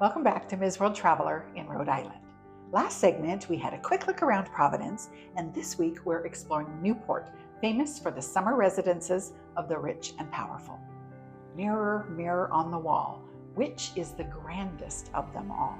Welcome back to Ms. World Traveler in Rhode Island. Last segment, we had a quick look around Providence, and this week we're exploring Newport, famous for the summer residences of the rich and powerful. Mirror, mirror on the wall, which is the grandest of them all?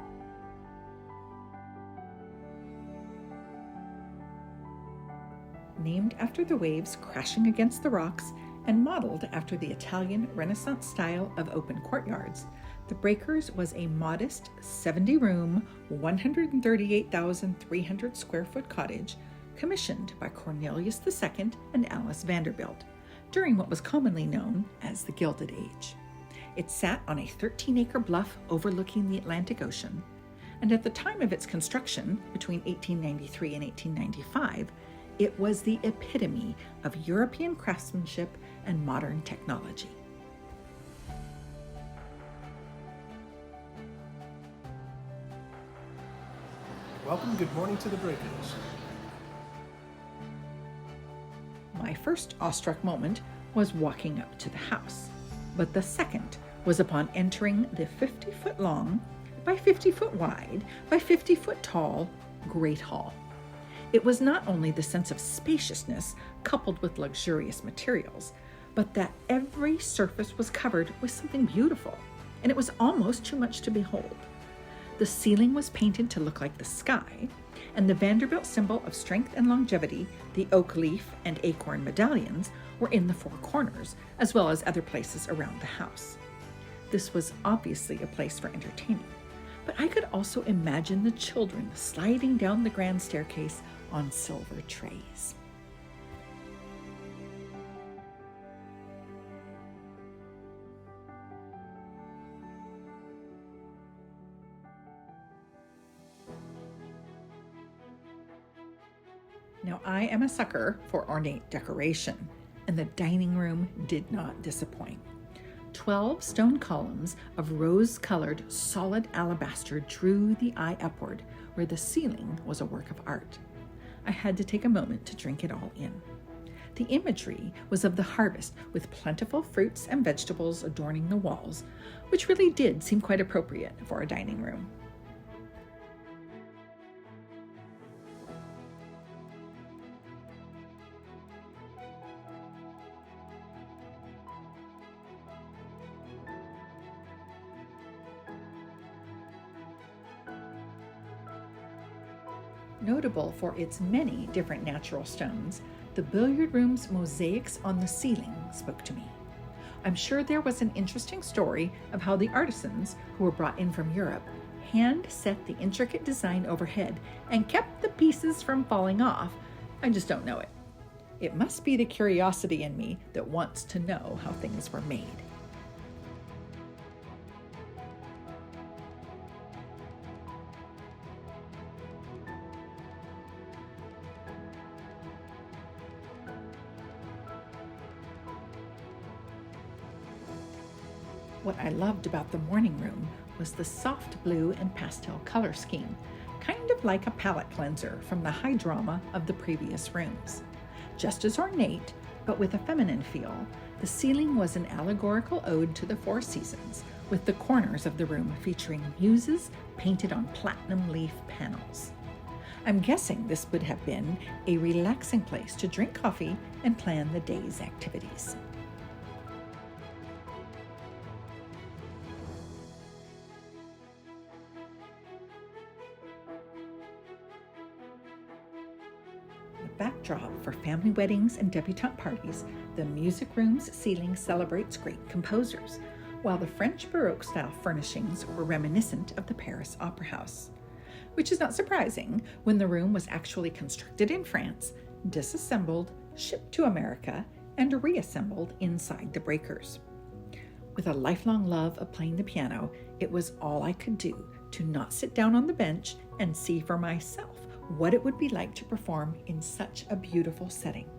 Named after the waves crashing against the rocks and modeled after the Italian Renaissance style of open courtyards, the Breakers was a modest 70-room, 138,300 square foot cottage commissioned by Cornelius II and Alice Vanderbilt during what was commonly known as the Gilded Age. It sat on a 13-acre bluff overlooking the Atlantic Ocean, and at the time of its construction, between 1893 and 1895, it was the epitome of European craftsmanship and modern technology. Welcome, good morning to the Breakers. My first awestruck moment was walking up to the house, but the second was upon entering the 50-foot long, by 50-foot wide, by 50-foot tall Great Hall. It was not only the sense of spaciousness coupled with luxurious materials, but that every surface was covered with something beautiful, and it was almost too much to behold. The ceiling was painted to look like the sky, and the Vanderbilt symbol of strength and longevity, the oak leaf and acorn medallions, were in the four corners, as well as other places around the house. This was obviously a place for entertaining, but I could also imagine the children sliding down the grand staircase on silver trays. Now, I am a sucker for ornate decoration, and the dining room did not disappoint. 12 stone columns of rose-colored solid alabaster drew the eye upward, where the ceiling was a work of art. I had to take a moment to drink it all in. The imagery was of the harvest, with plentiful fruits and vegetables adorning the walls, which really did seem quite appropriate for a dining room. Notable for its many different natural stones, the billiard room's mosaics on the ceiling spoke to me. I'm sure there was an interesting story of how the artisans, who were brought in from Europe, hand set the intricate design overhead and kept the pieces from falling off. I just don't know it. It must be the curiosity in me that wants to know how things were made. What I loved about the morning room was the soft blue and pastel color scheme, kind of like a palette cleanser from the high drama of the previous rooms. Just as ornate, but with a feminine feel, the ceiling was an allegorical ode to the four seasons, with the corners of the room featuring muses painted on platinum leaf panels. I'm guessing this would have been a relaxing place to drink coffee and plan the day's activities. Backdrop for family weddings and debutante parties, the music room's ceiling celebrates great composers, while the French Baroque-style furnishings were reminiscent of the Paris Opera House, which is not surprising when the room was actually constructed in France, disassembled, shipped to America, and reassembled inside the Breakers. With a lifelong love of playing the piano, it was all I could do to not sit down on the bench and see for myself what it would be like to perform in such a beautiful setting.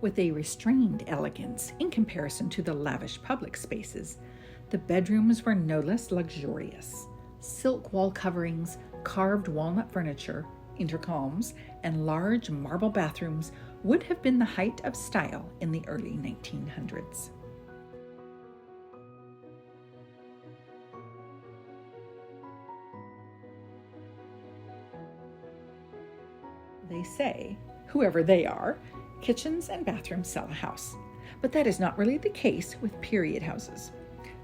With a restrained elegance in comparison to the lavish public spaces, the bedrooms were no less luxurious. Silk wall coverings, carved walnut furniture, intercoms, and large marble bathrooms would have been the height of style in the early 1900s. They say, whoever they are, kitchens and bathrooms sell a house. But that is not really the case with period houses.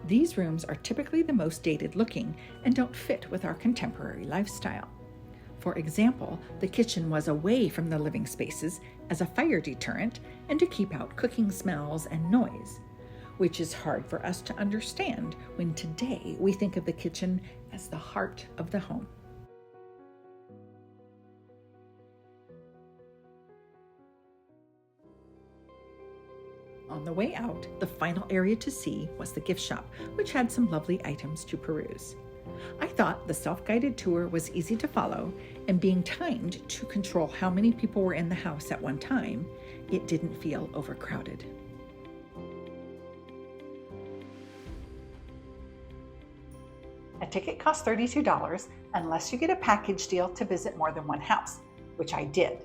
These rooms are typically the most dated looking and don't fit with our contemporary lifestyle. For example, the kitchen was away from the living spaces as a fire deterrent and to keep out cooking smells and noise, which is hard for us to understand when today we think of the kitchen as the heart of the home. On the way out, the final area to see was the gift shop, which had some lovely items to peruse. I thought the self-guided tour was easy to follow, and being timed to control how many people were in the house at one time, it didn't feel overcrowded. A ticket costs $32 unless you get a package deal to visit more than one house, which I did.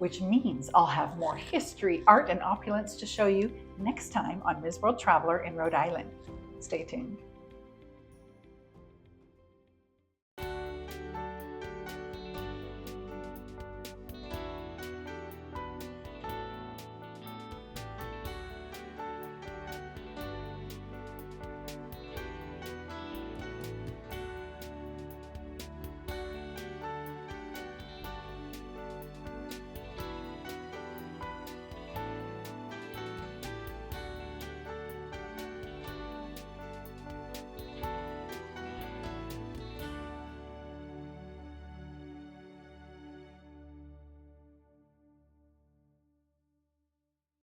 Which means I'll have more history, art, and opulence to show you next time on Ms. World Traveler in Rhode Island. Stay tuned.